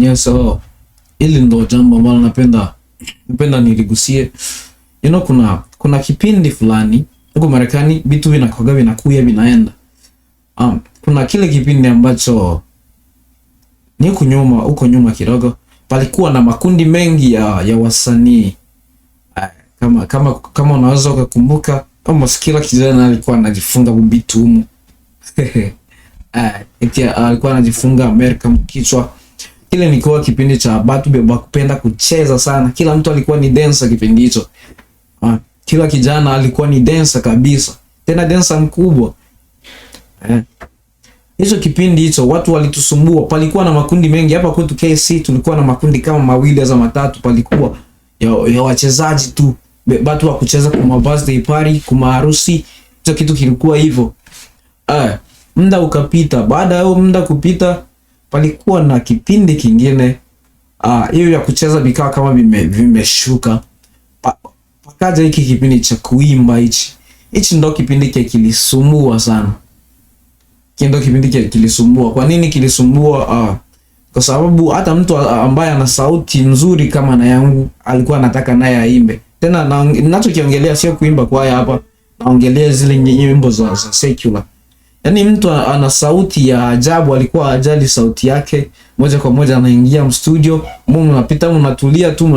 Yeah, so hili ndo jambo ambalo napenda niligusie. Kuna kipindi fulani huko Marekani vitu vinakuja vinaenda. Kuna kile kipindi ambacho ni huko nyuma kidogo palikuwa na makundi mengi ya wasanii. Kama unaweza kukumbuka, kama kila kijana alikuwa anajifunga vitu humu. Alikuwa anajifunga Amerika mkichwa. Kile nilikuwa kipindi cha watu kupenda kucheza sana. Kila mtu alikuwa ni dancer kipindi hicho. Kila kijana alikuwa ni dancer kabisa. Tena dancer mkubwa. Hicho kipindi hicho watu walitusumbua. Palikuwa na makundi mengi. Hapa kwetu KC tulikuwa na makundi kama mawili au matatu. Palikuwa ya wachezaji tu. Watu wa kucheza kwa birthday party, kwa harusi. Hicho kitu kilikuwa hivyo. Muda ukapita. Baada ya muda kupita, palikuwa na kipindi kingine hiyo ya kucheza bikawa kama vimeshuka. Pakaja hiki kipindi cha kuimba hichi ndo kipindi kilisumbua sana. Ndio kipindi kilisumbua. Kwa nini kilisumbua? Kwa sababu hata mtu ambaye ana sauti nzuri kama na yangu alikuwa anataka naye aimbe. Tena ninachokiongelea sio kuimba kwaya hapa. Naongelea zile nyimbo za secular. Yaani mtu ana sauti ya ajabu, alikuwa ajali sauti yake, moja kwa moja anaingia studio, mnapita mnatulia tu,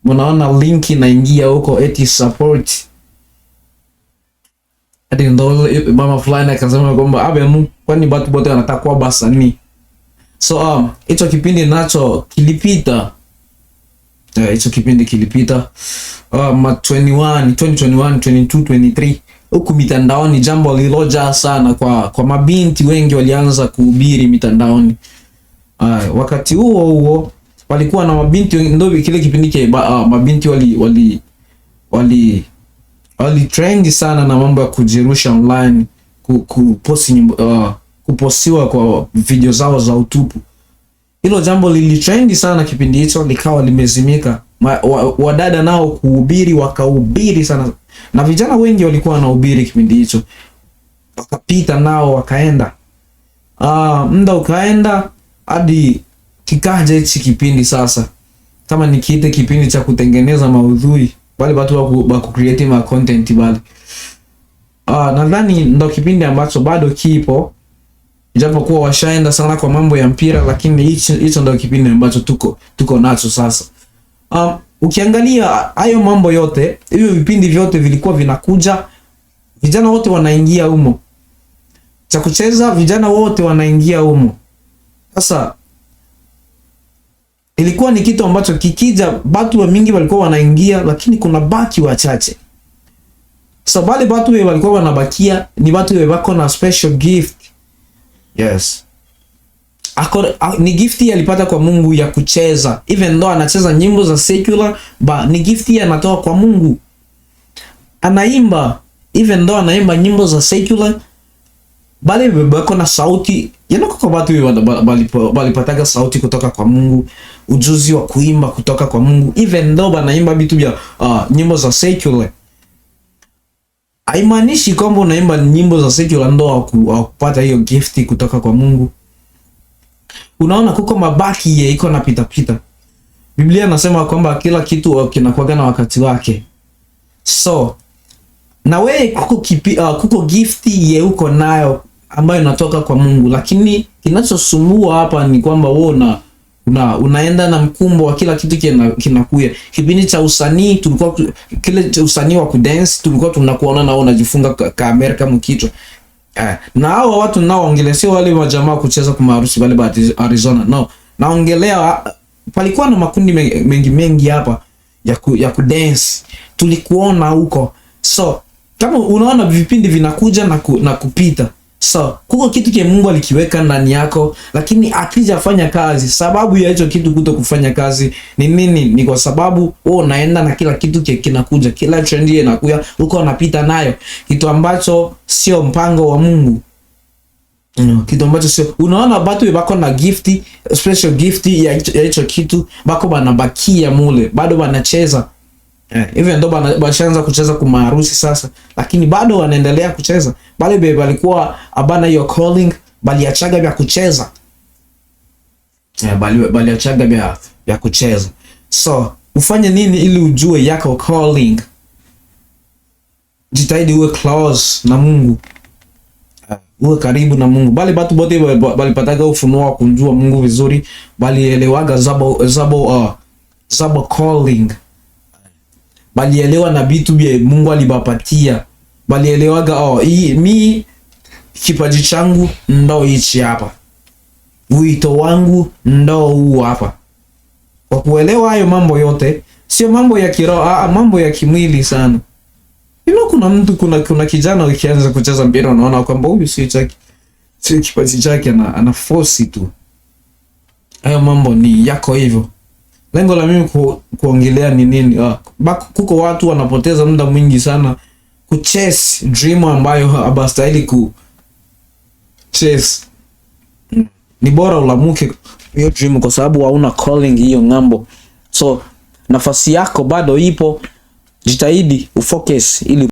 mnaona link inaingia huko eti support. Hadi ndo mama fulani akasema kwamba kwani watu wote wanataka kuwa basanii. So hicho kipindi nacho kilipita. Hicho kipindi kilipita 2021, 22, 23 huku mitandaoni, jambo liloja sana kwa mabinti wengi walianza kuhubiri mitandaoni. Wakati huo walikuwa na mabinti, ndio kile kipindi kile mabinti wali trend sana na mambo ya kujirusha online, kuposiwa kwa video zao za utupu. Hilo jambo lilitrend sana kipindi hicho, likawa limezimika. Wadada nao kuhubiri, wakahubiri sana. Na vijana wengi walikuwa wanahubiri kipindi hicho. Wakapita nao wakaenda. Muda ukaenda hadi kikaja hichi kipindi sasa. Kama nikiite kipindi cha kutengeneza maudhui, wale watu wa create ma content bali. Nadhani ndo kipindi ambacho bado kipo. Ijapokuwa washaenda sana kwa mambo ya mpira, lakini hicho ndo kipindi ambacho tuko nacho sasa. Ukiangalia hayo mambo yote, hiyo vipindi vyote vilikuwa vinakuja, vijana wote wanaingia humo. Cha kucheza, vijana wote wanaingia humo. Sasa ilikuwa ni kitu ambacho kikija watu wengi walikuwa wanaingia, lakini kuna baki wachache. So wale watu walikuwa wanabakia ni watu wako na special gift. Yes. Ni gifti alipata kwa Mungu ya kucheza. Even though anacheza nyimbo za secular, but ni gifti anatoa kwa Mungu. Anaimba, even though anaimba nyimbo za secular, bali bako na sauti. Kwa watu walipataga sauti kutoka kwa Mungu, ujuzi wa kuimba kutoka kwa Mungu. Even though anaimba vitu vya nyimbo za secular, haimaanishi kwamba unaimba nyimbo za secular ndo kupata hiyo gifti kutoka kwa Mungu. Unaona kuko mabaki iko na pita. Biblia inasema kwamba kila kitu kinakuwa na wakati wake. So na wewe kuko gifti uko nayo ambayo inatoka kwa Mungu, lakini kinachosumbua hapa ni kwamba wewe unaenda na mkumbo wa kila kitu kinakuya. Kipindi cha usanii tulikuwa kile cha usanii wa kudance, tulikuwa tunakuona na unajifunga kamera kama kichwa. Na hao watu naoongelea sio wale wa jamaa kucheza kwa harusi wale ba Arizona. No. Naongelea palikuwa na makundi mengi hapa ya kudance. Tulikuona huko. So kama unaona vipindi vinakuja na kupita. So kuko kitu kile Mungu alikiweka ndani yako, lakini akijafanya kazi. Sababu ya hicho kitu kutokufanya kazi ni nini? Ni kwa sababu wewe unaenda na kila kitu kinakuja, kila trend inakuja, uko unapita nayo, kitu ambacho sio mpango wa Mungu. Kitu ambacho sio. Unaona watu wako na gifti, special gifti ya hicho kitu, bako banabakia mule, bado wanacheza. Even ndo bashaanza kucheza kwa harusi sasa, lakini bado wanaendelea kucheza. Bale walikuwa abana hiyo calling, bali achaga vya kucheza. bali achaga vya kucheza. So ufanye nini ili ujue yako calling? Jitahidi uwe close na Mungu, uwe karibu na Mungu. Bali batu bote bali pataga ufunuo wa kumjua Mungu vizuri, bali elewaga zabo calling, bali elewa na bitu bie Mungu alibapatia, bali elewaga mi kipaji changu ndo hichi hapa, wito wangu ndo huu hapa. Kwa kuelewa hayo mambo yote, sio mambo ya kiroho, mambo ya kimwili sana. Kuna mtu, kuna kijana ukianza kucheza mpira unaona kwamba huyu sio kipaji chake, ana force tu. Hayo mambo ni yako hivyo. Lengo la mimi kuongelea ni nini? Kuko watu wanapoteza muda mwingi sana kuchase dream ambayo habastahili chase. Ni bora ulamuke hiyo dream kwa sababu hauna calling hiyo ngambo. So nafasi yako bado ipo, jitahidi ufocus ili